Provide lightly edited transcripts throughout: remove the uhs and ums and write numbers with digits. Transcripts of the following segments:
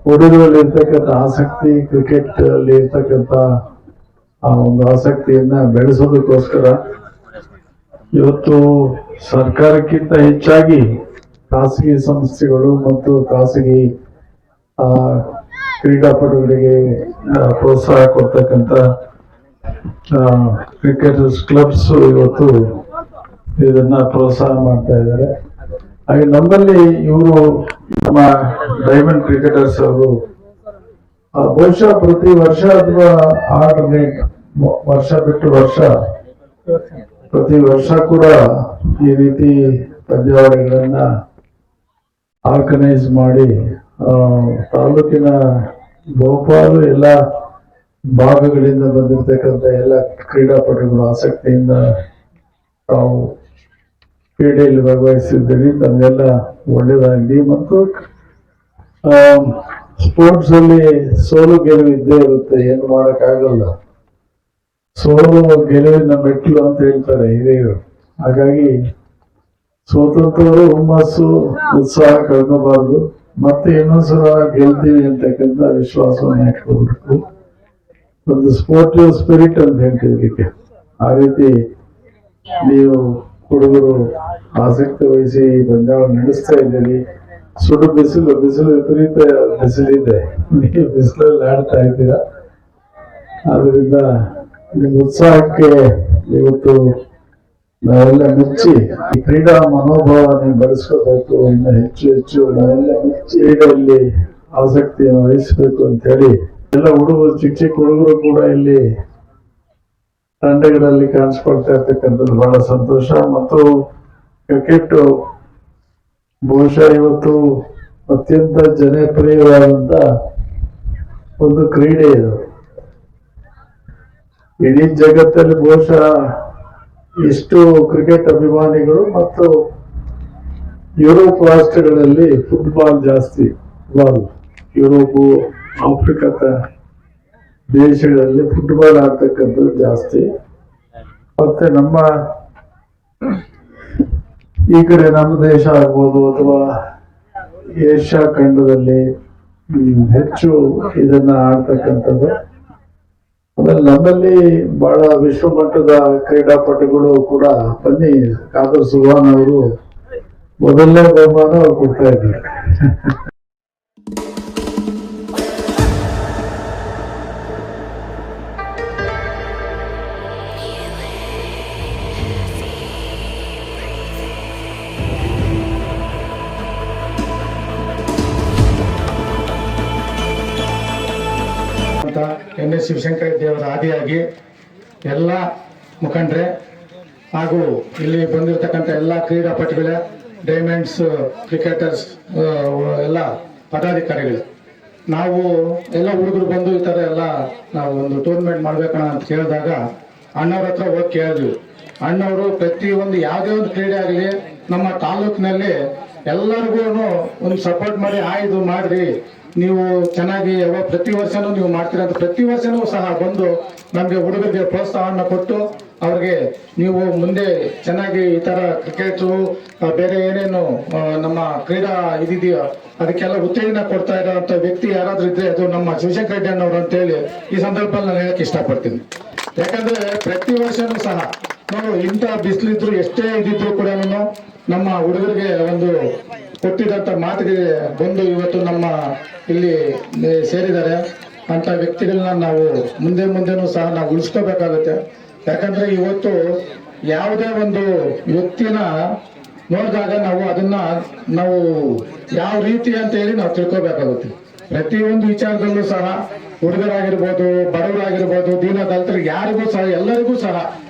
ಹುಡುಗರಲ್ಲಿ ಇರ್ತಕ್ಕಂಥ ಆಸಕ್ತಿ, ಕ್ರಿಕೆಟ್ ಅಲ್ಲಿ ಇರ್ತಕ್ಕಂಥ ಆ ಒಂದು ಆಸಕ್ತಿಯನ್ನ ಬೆಳೆಸೋದಕ್ಕೋಸ್ಕರ ಇವತ್ತು ಸರ್ಕಾರಕ್ಕಿಂತ ಹೆಚ್ಚಾಗಿ ಖಾಸಗಿ ಸಂಸ್ಥೆಗಳು ಮತ್ತು ಖಾಸಗಿ ಕ್ರೀಡಾಪಟುಗಳಿಗೆ ಪ್ರೋತ್ಸಾಹ ಕೊಡ್ತಕ್ಕಂಥ ಕ್ರಿಕೆಟರ್ಸ್ ಕ್ಲಬ್ಸ್ ಇವತ್ತು ಇದನ್ನ ಪ್ರೋತ್ಸಾಹ ಮಾಡ್ತಾ ಇದ್ದಾರೆ. ಹಾಗೆ ನಮ್ಮಲ್ಲಿ ಇವರು ನಮ್ಮ ಡೈಮಂಡ್ ಕ್ರಿಕೆಟರ್ಸ್ ಅವರು ಬಹುಶಃ ಪ್ರತಿ ವರ್ಷ ಅಥವಾ ಆಲ್ಟರ್ನೇಟ್ ವರ್ಷ ಬಿಟ್ಟು ವರ್ಷ ಪ್ರತಿ ವರ್ಷ ಕೂಡ ಈ ರೀತಿ ಪಂದ್ಯಾವಳಿಗಳನ್ನ ಆರ್ಗನೈಸ್ ಮಾಡಿ ತಾಲೂಕಿನ ಬಹುಪಾಲು ಎಲ್ಲ ಭಾಗಗಳಿಂದ ಬಂದಿರತಕ್ಕಂಥ ಎಲ್ಲ ಕ್ರೀಡಾಪಟುಗಳು ಆಸಕ್ತಿಯಿಂದ ತಾವು ಕ್ರೀಡೆಯಲ್ಲಿ ಭಾಗವಹಿಸಿದ್ದೀರಿ. ತಮ್ಮೆಲ್ಲ ಒಳ್ಳೆಯದಾಗಲಿ. ಮತ್ತು ಸ್ಪೋರ್ಟ್ಸ್ ಅಲ್ಲಿ ಸೋಲು ಗೆಲುವು ಇದ್ದೇ ಇರುತ್ತೆ, ಏನು ಮಾಡಕ್ಕಾಗಲ್ಲ. ಸೋಲು ಗೆಲುವಿನ ಮೆಟ್ಟಿಲು ಅಂತ ಹೇಳ್ತಾರೆ ಹಿರಿಯರು. ಹಾಗಾಗಿ ಸೋತಂತವರು ಹುಮ್ಮಸ್ಸು ಉತ್ಸಾಹ ಕಳ್ಕೋಬಾರ್ದು, ಮತ್ತೆ ಇನ್ನೊಂದ್ಸಲ ಗೆಲ್ತೀವಿ ಅಂತಕ್ಕಂಥ ವಿಶ್ವಾಸವನ್ನು ಇಟ್ಕೊಳ್ಬೇಕು. ಒಂದು ಸ್ಪೋರ್ಟಿವ್ ಸ್ಪಿರಿಟ್ ಅಂತ ಹೇಳ್ತೀವಿ ಇದಕ್ಕೆ. ಆ ರೀತಿ ನೀವು ಹುಡುಗರು ಆಸಕ್ತಿ ವಹಿಸಿ ಪಂದ್ಯಾವಳಿ ನಡೆಸ್ತಾ ಇದ್ದೀರಿ. ಸುಡು ಬಿಸಿಲು ವಿಪರೀತ ಬಿಸಿಲಿದೆ, ನೀವು ಬಿಸಿಲಲ್ಲಿ ಆಡ್ತಾ ಇದ್ದೀರಾ. ಆದ್ರಿಂದ ನಿಮ್ಮ ಉತ್ಸಾಹಕ್ಕೆ ಇವತ್ತು ನಾವೆಲ್ಲ ಮೆಚ್ಚಿ ಈ ಕ್ರೀಡಾ ಮನೋಭಾವ ನೀವು ಬೆಳೆಸ್ಕೋಬೇಕು. ಇನ್ನು ಹೆಚ್ಚು ಹೆಚ್ಚು ನಾವೆಲ್ಲ ಕ್ರೀಡೆಯಲ್ಲಿ ಆಸಕ್ತಿಯನ್ನು ವಹಿಸಬೇಕು ಅಂತ ಹೇಳಿ ಎಲ್ಲ ಹುಡುಗರು, ಚಿಕ್ಕ ಚಿಕ್ಕ ಹುಡುಗರು ಕೂಡ ಇಲ್ಲಿ ತಂಡಗಳಲ್ಲಿ ಕಾಣಿಸ್ಕೊಳ್ತಾ ಇರ್ತಕ್ಕಂಥದ್ದು ಬಹಳ ಸಂತೋಷ. ಮತ್ತು ಕ್ರಿಕೆಟ್ ಬಹುಶಃ ಇವತ್ತು ಅತ್ಯಂತ ಜನಪ್ರಿಯವಾದಂತ ಒಂದು ಕ್ರೀಡೆ ಇದು. ಇಡೀ ಜಗತ್ತಲ್ಲಿ ಬಹುಶಃ ಇಷ್ಟು ಕ್ರಿಕೆಟ್ ಅಭಿಮಾನಿಗಳು ಮತ್ತು ಯುರೋಪ್ ರಾಷ್ಟ್ರಗಳಲ್ಲಿ ಫುಟ್ಬಾಲ್ ಜಾಸ್ತಿ. ಯುರೋಪು, ಆಫ್ರಿಕಾದ ದೇಶಗಳಲ್ಲಿ ಫುಟ್ಬಾಲ್ ಆಡ್ತಕ್ಕಂಥದ್ದು ಜಾಸ್ತಿ. ಮತ್ತೆ ನಮ್ಮ ಈ ಕಡೆ ನಮ್ಮ ದೇಶ ಆಗ್ಬೋದು ಅಥವಾ ಏಷ್ಯಾ ಖಂಡದಲ್ಲಿ ಹೆಚ್ಚು ಇದನ್ನ ಆಡ್ತಕ್ಕಂಥದ್ದು. ಆಮೇಲೆ ನಮ್ಮಲ್ಲಿ ಬಹಳ ವಿಶ್ವಮಟ್ಟದ ಕ್ರೀಡಾಪಟುಗಳು ಕೂಡ ಬನ್ನಿ. ಕಾದರ್ ಸುಭಾನ್ ಅವರು ಮೊದಲನೇ ಬಹುಮಾನ ಅವ್ರು ಕೊಡ್ತಾ ಇದ್ದಾರೆ. NS ಶಿವಶಂಕರ ರೆಡ್ಡಿ ಅವರ ಆದಿಯಾಗಿ ಎಲ್ಲ ಮುಖಂಡರೇ ಹಾಗೂ ಇಲ್ಲಿ ಬಂದಿರತಕ್ಕಂಥ ಎಲ್ಲ ಕ್ರೀಡಾಪಟುಗಳೇ, ಡೈಮಂಡ್ಸ್ ಕ್ರಿಕೆಟರ್ಸ್ ಎಲ್ಲ ಪದಾಧಿಕಾರಿಗಳು, ನಾವು ಎಲ್ಲ ಹುಡುಗರು ಬಂದು ಈ ಥರ ಎಲ್ಲ ನಾವು ಒಂದು ಟೂರ್ನಮೆಂಟ್ ಮಾಡ್ಬೇಕಣ್ಣ ಅಂತ ಕೇಳಿದಾಗ ಅಣ್ಣವ್ರ ಹತ್ರ ಹೋಗಿ ಕೇಳಿದ್ವಿ. ಅಣ್ಣವರು ಪ್ರತಿಯೊಂದು ಯಾವುದೇ ಒಂದು ಕ್ರೀಡೆ ಆಗಲಿ ನಮ್ಮ ತಾಲೂಕಿನಲ್ಲಿ ಎಲ್ಲರಿಗೂ ಒಂದು ಸಪೋರ್ಟ್ ಮಾಡಿ ಇದು ಮಾಡ್ರಿ, ನೀವು ಚೆನ್ನಾಗಿ ಪ್ರತಿ ವರ್ಷನೂ ನೀವು ಮಾಡ್ತೀರಾ ಅಂತ ಪ್ರತಿ ವರ್ಷನೂ ಸಹ ಬಂದು ನಮಗೆ ಹುಡುಗರಿಗೆ ಪ್ರೋತ್ಸಾಹವನ್ನು ಕೊಟ್ಟು ಅವ್ರಿಗೆ ನೀವು ಮುಂದೆ ಚೆನ್ನಾಗಿ ಈ ಥರ ಕ್ರಿಕೆಟು ಬೇರೆ ಏನೇನು ನಮ್ಮ ಕ್ರೀಡಾ ಇದಿದೆಯೋ ಅದಕ್ಕೆಲ್ಲ ಉತ್ತೇಜನ ಕೊಡ್ತಾ ಇರೋಂಥ ವ್ಯಕ್ತಿ ಯಾರಾದ್ರೂ ಇದ್ರೆ ಅದು ನಮ್ಮ ಶಿವಶಂಕರ ರೆಡ್ಡಿ ಅಣ್ಣವರು ಅಂತೇಳಿ ಈ ಸಂದರ್ಭದಲ್ಲಿ ನಾನು ಹೇಳಕ್ಕೆ ಇಷ್ಟಪಡ್ತೀನಿ. ಯಾಕಂದ್ರೆ ಪ್ರತಿ ವರ್ಷನೂ ಸಹ ನಾವು ಇಂಥ ಬಿಸಿಲಿದ್ರು ಎಷ್ಟೇ ಇದಿದ್ರು ಕೂಡ ನಮ್ಮ ಹುಡುಗರಿಗೆ ಒಂದು ಕೊಟ್ಟಿದಂತ ಮಾತಿಗೆ ಬಂದು ಇವತ್ತು ನಮ್ಮ ಇಲ್ಲಿ ಸೇರಿದ್ದಾರೆ ಅಂತ ವ್ಯಕ್ತಿಗಳನ್ನ ನಾವು ಮುಂದೆನೂ ಸಹ ನಾವು ಉಳಿಸ್ಕೋಬೇಕಾಗುತ್ತೆ. ಯಾಕಂದ್ರೆ ಇವತ್ತು ಯಾವುದೇ ಒಂದು ವ್ಯಕ್ತಿನ ನೋಡಿದಾಗ ನಾವು ಅದನ್ನ ನಾವು ಯಾವ ರೀತಿ ಅಂತ ಹೇಳಿ ನಾವು ತಿಳ್ಕೋಬೇಕಾಗುತ್ತೆ. ಪ್ರತಿಯೊಂದು ವಿಚಾರದಲ್ಲೂ ಸಹ ಹುಡುಗರಾಗಿರ್ಬೋದು, ಬಡವರಾಗಿರ್ಬೋದು, ದೀನ ದಲಿತರು ಯಾರಿಗೂ ಸಹ ಎಲ್ಲರಿಗೂ ಸಹ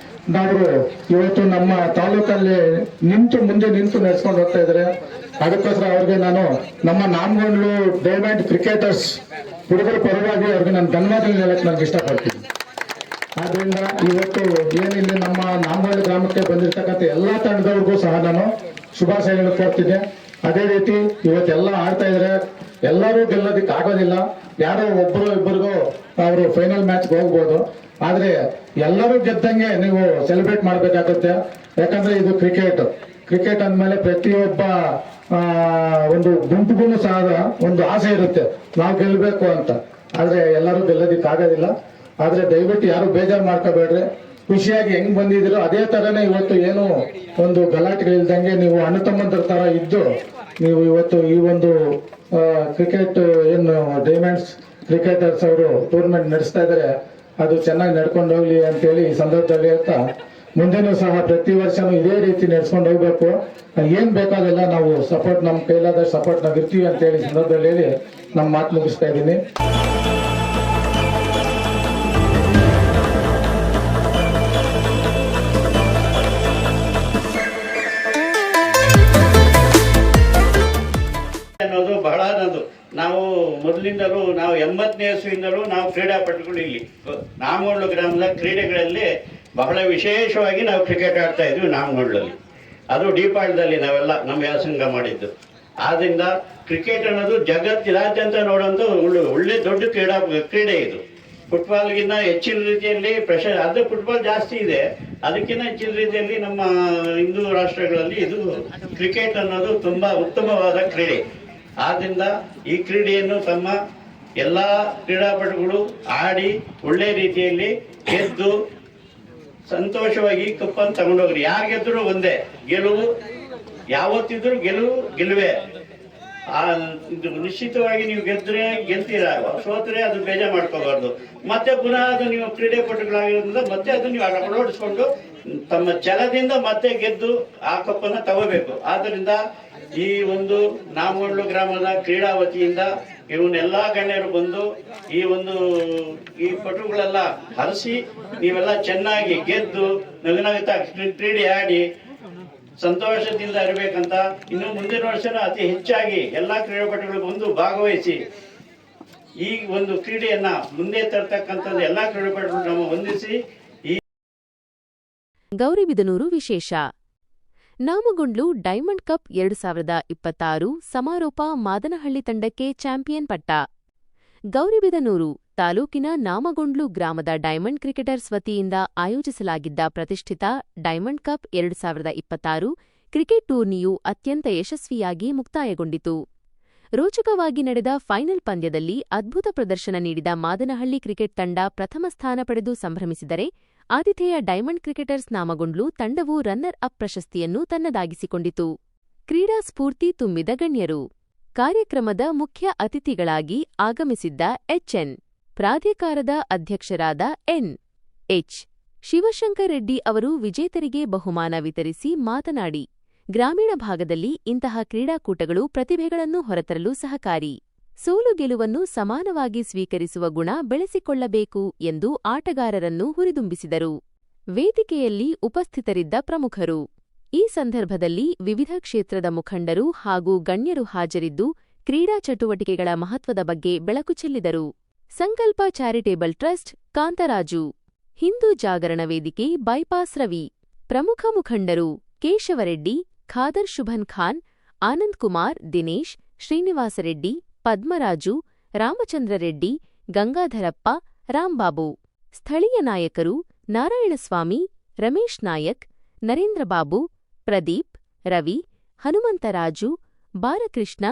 ನಾವು ಇವತ್ತು ನಮ್ಮ ತಾಲೂಕಲ್ಲಿ ಮುಂದೆ ನಿಂತು ನಡೆಸ್ಕೊಂಡು ಹೋಗ್ತಾ ಇದ್ದಾರೆ. ಅದಕ್ಕೋಸ್ಕರ ಅವ್ರಿಗೆ ನಾನು ನಮ್ಮ ನಾಮಗೊಂಡ್ಲು ಡೈಮಂಡ್ ಕ್ರಿಕೆಟರ್ಸ್ ಹುಡುಗರ ಪರವಾಗಿ ಅವ್ರಿಗೆ ನಾನು ಧನ್ಯವಾದ ಹೇಳಕ್ಕೆ ನನಗೆ ಇಷ್ಟಪಡ್ತೀನಿ. ಆದ್ರಿಂದ ಇವತ್ತು ಏನಿಲ್ಲಿ ನಮ್ಮ ನಾಮಗೊಂಡ್ಲು ಗ್ರಾಮಕ್ಕೆ ಬಂದಿರತಕ್ಕಂಥ ಎಲ್ಲಾ ತಂಡದವ್ರಿಗೂ ಸಹ ನಾನು ಶುಭಾಶಯಗಳು ಕೋರ್ತಿದ್ದೆ. ಅದೇ ರೀತಿ ಇವತ್ತೆಲ್ಲ ಆಡ್ತಾ ಇದ್ರೆ ಎಲ್ಲರೂ ಗೆಲ್ಲೋದಕ್ಕೆ ಆಗೋದಿಲ್ಲ. ಯಾರೋ ಒಬ್ಬರು ಇಬ್ಬರಿಗೂ ಅವರು ಫೈನಲ್ ಮ್ಯಾಚ್ಗೆ ಹೋಗ್ಬೋದು. ಆದ್ರೆ ಎಲ್ಲರೂ ಗೆದ್ದಂಗೆ ನೀವು ಸೆಲೆಬ್ರೇಟ್ ಮಾಡ್ಬೇಕಾಗುತ್ತೆ. ಯಾಕಂದ್ರೆ ಇದು ಕ್ರಿಕೆಟ್ ಅಂದಮೇಲೆ ಪ್ರತಿಯೊಬ್ಬ ಆ, ಒಂದು ಗುಂಪಿಗೂ ಸಹ ಒಂದು ಆಸೆ ಇರುತ್ತೆ ನಾವು ಗೆಲ್ಲಬೇಕು ಅಂತ. ಆದ್ರೆ ಎಲ್ಲರೂ ಗೆಲ್ಲೋದಿಕ್ ಆಗೋದಿಲ್ಲ. ಆದ್ರೆ ದಯವಿಟ್ಟು ಯಾರು ಬೇಜಾರು ಮಾಡ್ಕೋಬೇಡ್ರಿ. ಖುಷಿಯಾಗಿ ಹೆಂಗ್ ಬಂದಿದ್ದೀರೋ ಅದೇ ತರನೇ ಇವತ್ತು ಏನು ಒಂದು ಗಲಾಟೆಗಳಿಲ್ದಂಗೆ ನೀವು ಅಣ್ಣ ತಮ್ಮಂದ್ರ ತರ ಇದ್ದು ನೀವು ಇವತ್ತು ಈ ಒಂದು ಕ್ರಿಕೆಟ್ ಏನು ಡೈಮಂಡ್ಸ್ ಕ್ರಿಕೆಟರ್ಸ್ ಅವರು ಟೂರ್ನಮೆಂಟ್ ನಡೆಸ್ತಾ ಇದ್ದಾರೆ, ಅದು ಚೆನ್ನಾಗಿ ನಡ್ಕೊಂಡು ಹೋಗ್ಲಿ ಅಂತೇಳಿ ಈ ಸಂದರ್ಭದಲ್ಲಿ ಹೇಳ್ತಾ, ಮುಂದೆನೂ ಸಹ ಪ್ರತಿ ವರ್ಷನೂ ಇದೇ ರೀತಿ ನಡ್ಸ್ಕೊಂಡು ಹೋಗ್ಬೇಕು. ಏನ್ ಬೇಕಾದೆಲ್ಲ ನಾವು ಸಪೋರ್ಟ್, ನಮ್ಮ ಕೈಲಾದ ಸಪೋರ್ಟ್ ನಾವು ಇರ್ತೀವಿ ಅಂತ ಹೇಳಿ ಸಂದರ್ಭದಲ್ಲಿ ಹೇಳಿ ನಮ್ಮ ಮಾತು ಮುಗಿಸ್ತಾ ಇದ್ದೀನಿ. ಅನ್ನೋದು ಬಹಳ ಅನ್ನೋದು ನಾವು ಮೊದಲಿಂದಲೂ ನಾವು 80ನೇ ಇಸ್ವಿಯಿಂದಲೂ ನಾವು ಕ್ರೀಡಾಪಟುಗಳು ಇಲ್ಲಿ ನಾಮಗೊಂಡ್ಲು ಗ್ರಾಮದ ಕ್ರೀಡೆಗಳಲ್ಲಿ ಬಹಳ ವಿಶೇಷವಾಗಿ ನಾವು ಕ್ರಿಕೆಟ್ ಆಡ್ತಾ ಇದ್ವಿ ನಾಮಗೊಂಡ್ಲಲ್ಲಿ. ಅದು ಡಿಪಾಳ್ಯದಲ್ಲಿ ನಾವೆಲ್ಲ ನಮ್ಮ ವ್ಯಾಸಂಗ ಮಾಡಿದ್ದು. ಆದ್ರಿಂದ ಕ್ರಿಕೆಟ್ ಅನ್ನೋದು ಜಗತ್ತಿನಾದ್ಯಂತ ನೋಡುವಂಥ ಒಳ್ಳೆ ದೊಡ್ಡ ಕ್ರೀಡೆ ಇದು. ಫುಟ್ಬಾಲ್ಗಿನ್ನ ಹೆಚ್ಚಿನ ರೀತಿಯಲ್ಲಿ ಅದು ಫುಟ್ಬಾಲ್ ಜಾಸ್ತಿ ಇದೆ, ಅದಕ್ಕಿಂತ ಹೆಚ್ಚಿನ ರೀತಿಯಲ್ಲಿ ನಮ್ಮ ಹಿಂದೂ ರಾಷ್ಟ್ರಗಳಲ್ಲಿ ಇದು ಕ್ರಿಕೆಟ್ ಅನ್ನೋದು ತುಂಬಾ ಉತ್ತಮವಾದ ಕ್ರೀಡೆ. ಆದ್ರಿಂದ ಈ ಕ್ರೀಡೆಯನ್ನು ತಮ್ಮ ಎಲ್ಲ ಕ್ರೀಡಾಪಟುಗಳು ಆಡಿ ಒಳ್ಳೆ ರೀತಿಯಲ್ಲಿ ಗೆದ್ದು ಸಂತೋಷವಾಗಿ ಕಪ್ಪನ್ನು ತಗೊಂಡೋಗ್ರಿ. ಯಾರು ಗೆದ್ರು ಒಂದೇ, ಗೆಲುವು ಯಾವತ್ತಿದ್ರು ಗೆಲುವೇ. ಇದು ನಿಶ್ಚಿತವಾಗಿ ನೀವು ಗೆದ್ರೆ ಗೆಲ್ತೀರಾ, ಸೋತ್ರೆ ಅದು ಬೇಜಾರು ಮಾಡ್ಕೋಬಾರ್ದು. ಮತ್ತೆ ಪುನಃ ಅದು ನೀವು ಕ್ರೀಡಾಪಟುಗಳಾಗಿರೋದ್ರಿಂದ ಮತ್ತೆ ಅದು ನೀವು ಅಳವಡಿಸ್ಕೊಂಡು ತಮ್ಮ ಛಲದಿಂದ ಮತ್ತೆ ಗೆದ್ದು ಆ ಕಪ್ಪನ್ನು ತಗೋಬೇಕು. ಆದ್ದರಿಂದ ಈ ಒಂದು ನಾಮಗೊಂಡ್ಲು ಗ್ರಾಮದ ಕ್ರೀಡಾ ವತಿಯಿಂದ ಇವನ್ನೆಲ್ಲ ಗಣ್ಯರು ಬಂದು ಈ ಪಟುಗಳೆಲ್ಲ ಹರಿಸಿ ನೀವೆಲ್ಲ ಚೆನ್ನಾಗಿ ಗೆದ್ದು ನಗುನಗುತ್ತಾ ಕ್ರೀಡೆ ಆಡಿ ಸಂತೋಷದಿಂದ ಇರಬೇಕಂತ, ಇನ್ನು ಮುಂದಿನ ವರ್ಷ ಅತಿ ಹೆಚ್ಚಾಗಿ ಎಲ್ಲಾ ಕ್ರೀಡಾಪಟುಗಳು ಬಂದು ಭಾಗವಹಿಸಿ ಈ ಒಂದು ಕ್ರೀಡೆಯನ್ನ ಮುಂದೆ ತರ್ತಕ್ಕಂಥದ್ದು ಎಲ್ಲಾ ಕ್ರೀಡಾಪಟುಗಳು ನಮ್ಮ ಹೊಂದಿಸಿ ಈ ಗೌರಿಬಿದನೂರು ವಿಶೇಷ ನಾಮಗೊಂಡ್ಲು ಡೈಮಂಡ್ ಕಪ್ 2026 ಸಮಾರೋಪ ಮಾದನಹಳ್ಳಿ ತಂಡಕ್ಕೆ ಚಾಂಪಿಯನ್ ಪಟ್ಟ. ಗೌರಿಬಿದನೂರು ತಾಲೂಕಿನ ನಾಮಗೊಂಡ್ಲು ಗ್ರಾಮದ ಡೈಮಂಡ್ ಕ್ರಿಕೆಟರ್ಸ್ ವತಿಯಿಂದ ಆಯೋಜಿಸಲಾಗಿದ್ದ ಪ್ರತಿಷ್ಠಿತ ಡೈಮಂಡ್ ಕಪ್ 2026 ಕ್ರಿಕೆಟ್ ಟೂರ್ನಿಯು ಅತ್ಯಂತ ಯಶಸ್ವಿಯಾಗಿ ಮುಕ್ತಾಯಗೊಂಡಿತು. ರೋಚಕವಾಗಿ ನಡೆದ ಫೈನಲ್ ಪಂದ್ಯದಲ್ಲಿ ಅದ್ಭುತ ಪ್ರದರ್ಶನ ನೀಡಿದ ಮಾದನಹಳ್ಳಿ ಕ್ರಿಕೆಟ್ ತಂಡ ಪ್ರಥಮ ಸ್ಥಾನ ಪಡೆದು ಸಂಭ್ರಮಿಸಿದರೆ, ಆತಿಥೇಯ ಡೈಮಂಡ್ ಕ್ರಿಕೆಟರ್ಸ್ ನಾಮಗೊಂಡ್ಲು ತಂಡವು ರನ್ನರ್ ಅಪ್ ಪ್ರಶಸ್ತಿಯನ್ನು ತನ್ನದಾಗಿಸಿಕೊಂಡಿತು. ಕ್ರೀಡಾ ಸ್ಫೂರ್ತಿ ತುಂಬಿದ ಗಣ್ಯರು. ಕಾರ್ಯಕ್ರಮದ ಮುಖ್ಯ ಅತಿಥಿಗಳಾಗಿ ಆಗಮಿಸಿದ್ದ ಎಚ್ಎನ್ ಪ್ರಾಧಿಕಾರದ ಅಧ್ಯಕ್ಷರಾದ ಎನ್.ಎಚ್. ಶಿವಶಂಕರ್ ರೆಡ್ಡಿ ಅವರು ವಿಜೇತರಿಗೆ ಬಹುಮಾನ ವಿತರಿಸಿ ಮಾತನಾಡಿ, ಗ್ರಾಮೀಣ ಭಾಗದಲ್ಲಿ ಇಂತಹ ಕ್ರೀಡಾಕೂಟಗಳು ಪ್ರತಿಭೆಗಳನ್ನು ಹೊರತರಲು ಸಹಕಾರಿ. ಸೋಲು-ಗೆಲುವನ್ನು ಸಮಾನವಾಗಿ ಸ್ವೀಕರಿಸುವ ಗುಣ ಬೆಳೆಸಿಕೊಳ್ಳಬೇಕು ಎಂದು ಆಟಗಾರರನ್ನು ಹುರಿದುಂಬಿಸಿದರು. ವೇದಿಕೆಯಲ್ಲಿ ಉಪಸ್ಥಿತರಿದ್ದ ಪ್ರಮುಖರು. ಈ ಸಂದರ್ಭದಲ್ಲಿ ವಿವಿಧ ಕ್ಷೇತ್ರದ ಮುಖಂಡರು ಹಾಗೂ ಗಣ್ಯರು ಹಾಜರಿದ್ದು ಕ್ರೀಡಾ ಚಟುವಟಿಕೆಗಳ ಮಹತ್ವದ ಬಗ್ಗೆ ಬೆಳಕು ಚೆಲ್ಲಿದರು. ಸಂಕಲ್ಪ charitable trust, Kantharaju. Hindu Jagarana Vedike, bypass Ravi. ಪ್ರಮುಖ ಮುಖಂಡರು ಕೇಶವರೆಡ್ಡಿ, ಖಾದರ್ ಶುಭನ್ ಖಾನ್, ಆನಂದ್ ಕುಮಾರ್, ದಿನೇಶ್, ಶ್ರೀನಿವಾಸರೆಡ್ಡಿ, ಪದ್ಮರಾಜು, ರಾಮಚಂದ್ರರೆಡ್ಡಿ, ಗಂಗಾಧರಪ್ಪ, ರಾಂಬಾಬು. ಸ್ಥಳೀಯ ನಾಯಕರು ನಾರಾಯಣಸ್ವಾಮಿ, ರಮೇಶ್ ನಾಯಕ್, ನರೇಂದ್ರಬಾಬು, ಪ್ರದೀಪ್, ರವಿ, ಹನುಮಂತರಾಜು, ಬಾಲಕೃಷ್ಣ,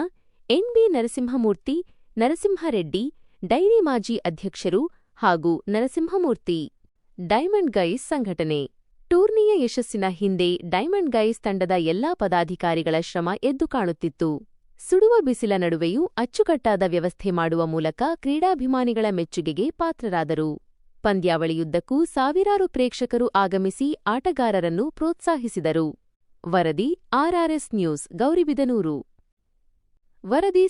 ಎನ್.ಬಿ. ನರಸಿಂಹಮೂರ್ತಿ, ನರಸಿಂಹರೆಡ್ಡಿ, ಡೈರಿ ಮಾಜಿ ಅಧ್ಯಕ್ಷರು ಹಾಗೂ ನರಸಿಂಹಮೂರ್ತಿ. ಡೈಮಂಡ್ ಗೈಸ್ ಸಂಘಟನೆ. ಟೂರ್ನಿಯ ಯಶಸ್ಸಿನ ಹಿಂದೆ ಡೈಮಂಡ್ ಗೈಸ್ ತಂಡದ ಎಲ್ಲಾ ಪದಾಧಿಕಾರಿಗಳ ಶ್ರಮ ಎದ್ದು ಕಾಣುತ್ತಿತ್ತು. ಸುಡುವ ಬಿಸಿಲ ನಡುವೆಯೂ ಅಚ್ಚುಕಟ್ಟಾದ ವ್ಯವಸ್ಥೆ ಮಾಡುವ ಮೂಲಕ ಕ್ರೀಡಾಭಿಮಾನಿಗಳ ಮೆಚ್ಚುಗೆಗೆ ಪಾತ್ರರಾದರು. ಪಂದ್ಯಾವಳಿಯುದ್ದಕ್ಕೂ ಸಾವಿರಾರು ಪ್ರೇಕ್ಷಕರು ಆಗಮಿಸಿ ಆಟಗಾರರನ್ನು ಪ್ರೋತ್ಸಾಹಿಸಿದರು. ವರದಿ ಆರ್ಆರ್ಎಸ್ ನ್ಯೂಸ್, ಗೌರಿಬಿದನೂರು. ವರದಿ